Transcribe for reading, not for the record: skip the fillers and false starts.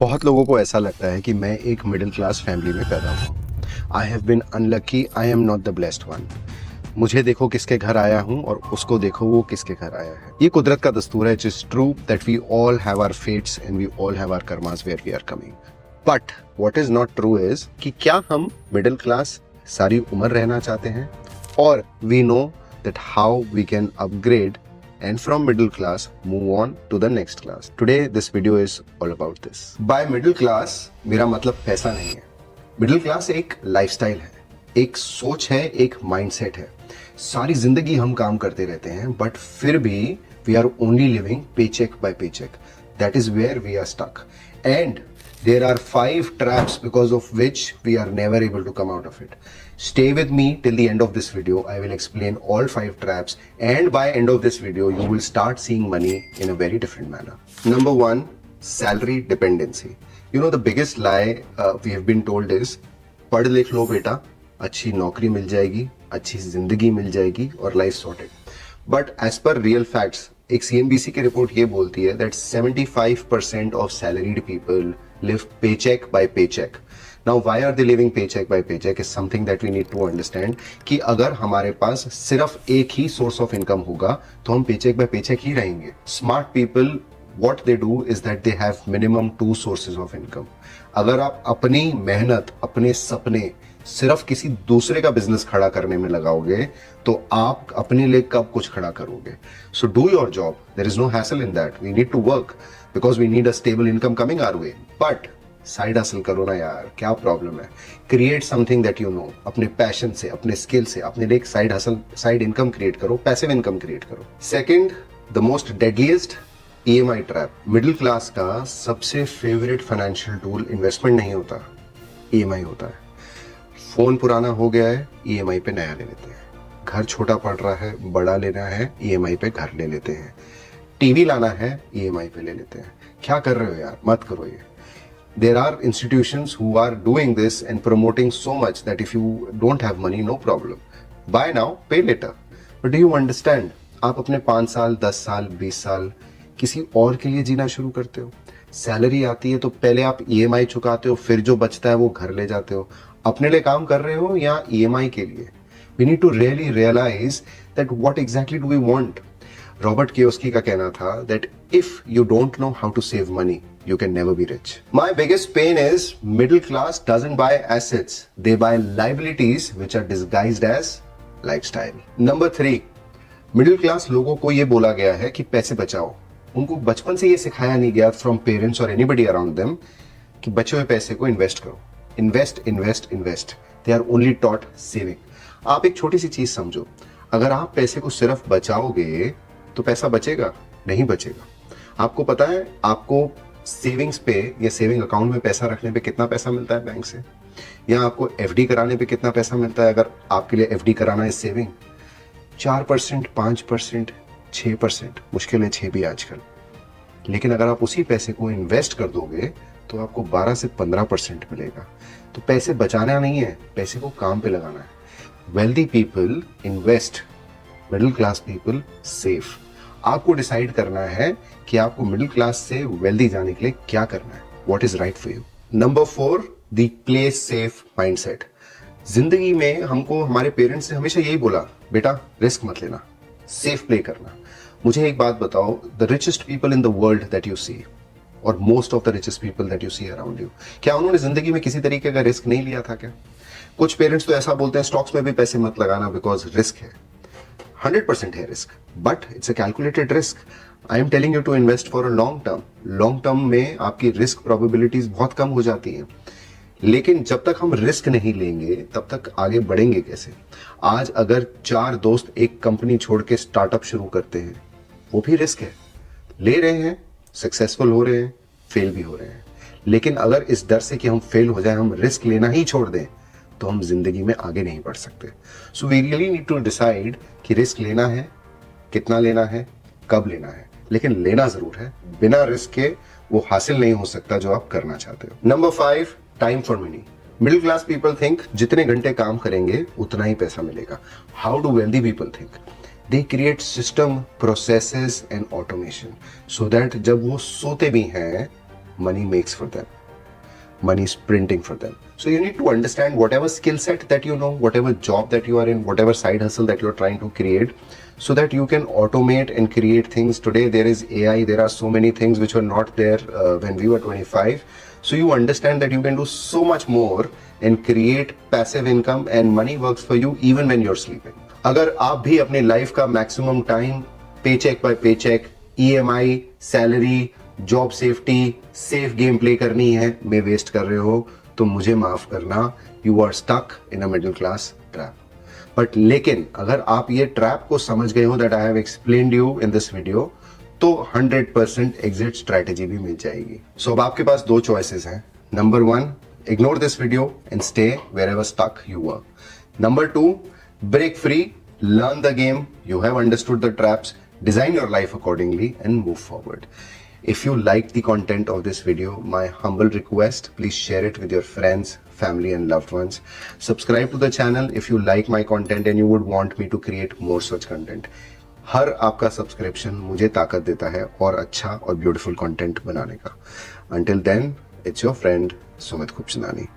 बहुत लोगों को ऐसा लगता है कि मैं एक मिडिल क्लास फैमिली में पैदा हुआ। I have been unlucky, I am not the blessed one. मुझे देखो किसके घर आया हूँ और उसको देखो वो किसके घर आया है। ये कुदरत का दस्तूर है। It is true that we all have our fates and we all have our karmas where we are coming. But what is not true is कि क्या हम मिडिल क्लास सारी उम्र रहना चाहते हैं, और we know that how we can upgrade and from middle class move on to the next class. Today this video is all about this. By middle class मेरा मतलब पैसा नहीं है। मिडिल क्लास एक लाइफस्टाइल है, एक सोच है, एक माइंडसेट है। सारी जिंदगी हम काम करते रहते हैं बट फिर भी we are only living paycheck by paycheck. That is where we are stuck and there are 5 traps because of which we are never able to come out of it. Stay with me till the end of this video. I will explain all 5 traps, and by end of this video you will start seeing money in a very different manner. Number 1, salary dependency. You know the biggest lie we have been told is पढ़ लिख लो बेटा, अच्छी नौकरी मिल जाएगी, अच्छी जिंदगी मिल जाएगी और life sorted. But as per real facts एक CNBC की रिपोर्ट ये बोलती है that 75% of salaried people live paycheck by paycheck. Now why are they living paycheck by paycheck is something that we need to understand कि अगर हमारे पास सिर्फ एक ही सोर्स ऑफ इनकम होगा तो हम paycheck by paycheck ही रहेंगे। Smart people what they do is that they have minimum 2 sources of income. अगर आप अपनी मेहनत, अपने सपने सिर्फ किसी दूसरे का बिजनेस खड़ा करने में लगाओगे तो आप अपने लिए कब कुछ खड़ा करोगे? So do your job, there is no hassle in that. We need to work because we need a stable income coming our way. But side hustle करो ना यार, क्या प्रॉब्लम है? Create something that you know, अपने passion से, अपने skill से अपने लिए एक side hustle, side income create करो, पैसिव इनकम क्रिएट करो। Second, the most deadliest, EMI trap. Middle class का सबसे फेवरेट फाइनेंशियल टूल इन्वेस्टमेंट नहीं होता, EMI होता है। फोन पुराना हो गया है, EMI पे नया ले लेते हैं। घर छोटा पड़ रहा है, बड़ा लेना है, EMI पे घर ले लेते हैं। टीवी लाना है, EMI पे ले लेते हैं। क्या कर रहे हो यार, मत करो ये। There are institutions who are doing this and promoting so much that if you don't have money, no problem. Buy now, pay later. But do you understand? आप अपने 5 साल, 10 साल, 20 साल किसी और के लिए जीना शुरू करते हो। सैलरी आती है तो पहले आप EMI चुकाते हो, फिर जो बचता है वो घर ले जाते हो। अपने लिए काम कर रहे हो या EMI के लिए? We need to really realize that what exactly do we want. Robert Kiyosaki का कहना था that if you don't know how to save money, you can never be rich. My biggest pain is middle class doesn't buy assets. They buy liabilities which are disguised as lifestyle. Number 3, middle class लोगों को ये बोला गया है कि पैसे बचाओ। उनको बचपन से ये सिखाया नहीं गया फ्रॉम पेरेंट्स और एनीबडी अराउंड देम कि बचे हुए पैसे को इन्वेस्ट करो। Invest invest invest. They are only taught saving. आप एक छोटी सी चीज समझो, अगर आप पैसे को सिर्फ बचाओगे तो पैसा बचेगा? नहीं बचेगा। आपको पता है आपको सेविंग्स पे या सेविंग अकाउंट में पैसा रखने पे कितना पैसा मिलता है बैंक से, या आपको FD कराने पे कितना पैसा मिलता है? अगर आपके लिए FD कराना है सेविंग, 4%, 5%, 6%, मुश्किल है 6 भी आजकल। लेकिन अगर आप उसी पैसे को इन्वेस्ट कर दोगे तो आपको 12 से 15% मिलेगा। तो पैसे बचाना नहीं है, पैसे को काम पे लगाना है। Wealthy people invest, middle class people save. आपको डिसाइड करना है कि आपको मिडिल क्लास से वेल्दी जाने के लिए क्या करना है, what is right for you. Number 4, the play safe mindset. जिंदगी में हमको हमारे पेरेंट्स ने हमेशा यही बोला, बेटा रिस्क मत लेना, सेफ प्ले करना। मुझे एक बात बताओ, the richest people in the world that you see और most of the richest people that you see around you, क्या उन्होंने जिंदगी में किसी तरीके का रिस्क नहीं लिया था क्या? कुछ पेरेंट्स तो ऐसा बोलते हैं स्टॉक्स में भी पैसे मत लगाना बिकॉज रिस्क है। 100% है risk, but it's a calculated risk. I am telling you to invest for a long term. Long term में आपकी रिस्क प्रोबेबिलिटीज बहुत कम हो जाती हैं। लेकिन जब तक हम रिस्क नहीं लेंगे तब तक आगे बढ़ेंगे कैसे? आज अगर 4 दोस्त एक कंपनी छोड़ के स्टार्टअप शुरू करते हैं, वो भी रिस्क है। ले रहे हैं, सक्सेसफुल हो रहे हैं, फेल भी हो रहे हैं। लेकिन अगर इस डर से कि हम फेल हो जाए हम रिस्क लेना ही छोड़ दें तो हम जिंदगी में आगे नहीं बढ़ सकते। So we really need to decide कि रिस्क लेना है, कितना लेना है, कब लेना है, लेकिन लेना जरूर है। बिना रिस्क के वो हासिल नहीं हो सकता जो आप करना चाहते हो। Number 5, time for money. Middle class people think जितने घंटे काम करेंगे उतना ही पैसा मिलेगा। How do wealthy people think? They create system, processes and automation so that जब वो सोते भी हैं money makes for them. Money is printing for them. So you need to understand whatever skill set that you know, whatever job that you are in, whatever side hustle that you're trying to create, so that you can automate and create things. Today there is AI, there are so many things which were not there when we were 25. So you understand that you can do so much more and create passive income, and money works for you even when you're sleeping. अगर आप भी अपनी life का maximum time paycheck by paycheck, EMI, salary, job safety, safe game play करनी है में waste कर रहे हो, तो मुझे माफ करना, you are stuck in a middle class trap. But लेकिन अगर आप ये ट्रैप को समझ गए हो that I have explained you in this video, तो 100% एग्जिट स्ट्रैटेजी भी मिल जाएगी. सो अब आपके पास दो चॉइसेस हैं. Number 1, ignore this video and stay wherever stuck you were. Number 2, break free, learn the game, you have understood the traps, design your life accordingly and move forward. If you liked the content of this video, my humble request, please share it with your friends, family and loved ones. Subscribe to the channel if you like my content and you would want me to create more such content. हर आपका subscription मुझे ताकत देता है और अच्छा और beautiful content बनाने का. Until then, it's your friend Sumit Khubchandani.